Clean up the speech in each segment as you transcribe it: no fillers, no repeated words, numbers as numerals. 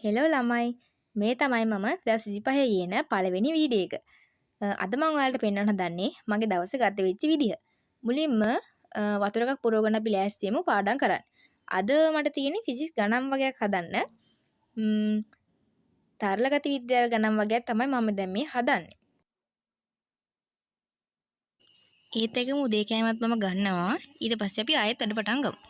Hello ළමයි මේ තමයි මම 2025 කියන පළවෙනි වීඩියෝ එක. අද මම ඔයාලට පෙන්වන්න හදන්නේ මගේ දවසේ ගත වෙච්ච විදිහ. මුලින්ම වතුර එකක් පුරවගෙන අපි ලෑස්ති වෙමු පාඩම් කරන්න. අද මට තියෙන්නේ ෆිසික්ස් ගණන් වගයක් හදන්න. තරල ගති විද්‍යාව ගණන් වගයක් තමයි මම දැන් මේ හදන්නේ. ඒත් එකම උදේ කෑමත් මම ගන්නවා. ඊට පස්සේ අපි ආයෙත් වැඩ පටන් ගමු.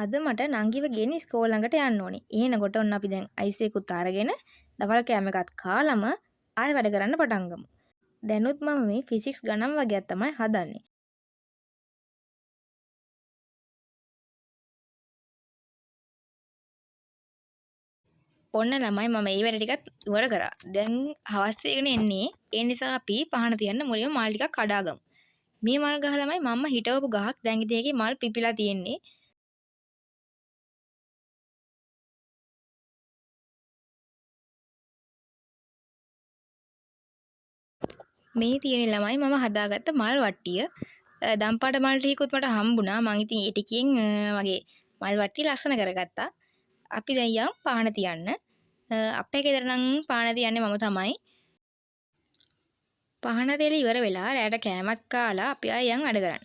අද මට නංගිව ගෙන ඉස්කෝල ළඟට යන්න ඕනේ. එහෙනකොට ඔන්න අපි දැන් අයිස් එකකුත් අරගෙන දවල් කෑම එකත් කාලම ආයෙ වැඩ කරන්න පටන් ගමු. දැනුත් මම මේ ෆිසික්ස් ගණන් වගයක් තමයි හදන්නේ. ඔන්න ළමයි මම මේ වැඩ ටිකත් ඉවර කරා. දැන් හවස් වෙගෙන එන්නේ. ඒ නිසා අපි පහන තියන්න මුලින්ම මල් ටිකක් කඩාගමු. මේ මල් ගහ ළමයි මම්ම හිටවපු ගහක්. දැන් ඉතින් ඒකේ මල් පිපිලා තියෙන්නේ. මේ තියෙන ළමයි මම හදාගත්ත මල් වට්ටිය. දම්පාට මල් ටිකකුත් මට හම්බුණා. මං ඉතින් ඒ ටිකෙන් මගේ මල් වට්ටිය ලස්සන කරගත්තා. අපි දැන් යම් පහන තියන්න. අපේ ගෙදර නම් පහන තියන්නේ මම තමයි. පහන තෙල ඉවර වෙලා රැයට කෑමක් කාලා අපි ආයෙ යන් වැඩ කරන්න.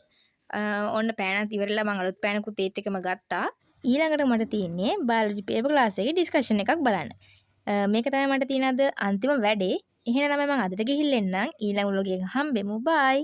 ඔන්න පෑනත් ඉවරලා මම අලුත් පෑනකුත් ඒත් එකම ගත්තා. ඊළඟට මට තියෙන්නේ බයොලොජි පේපර් ක්ලාස් එකේ ඩිස්කෂන් එකක් බලන්න. මේක තමයි මට තියෙන අද අන්තිම වැඩේ. එහෙනම් මම අදට ගිහින් එන්නම්. ඊළඟ ව්ලොග් එකක හම්බෙමු. බයි.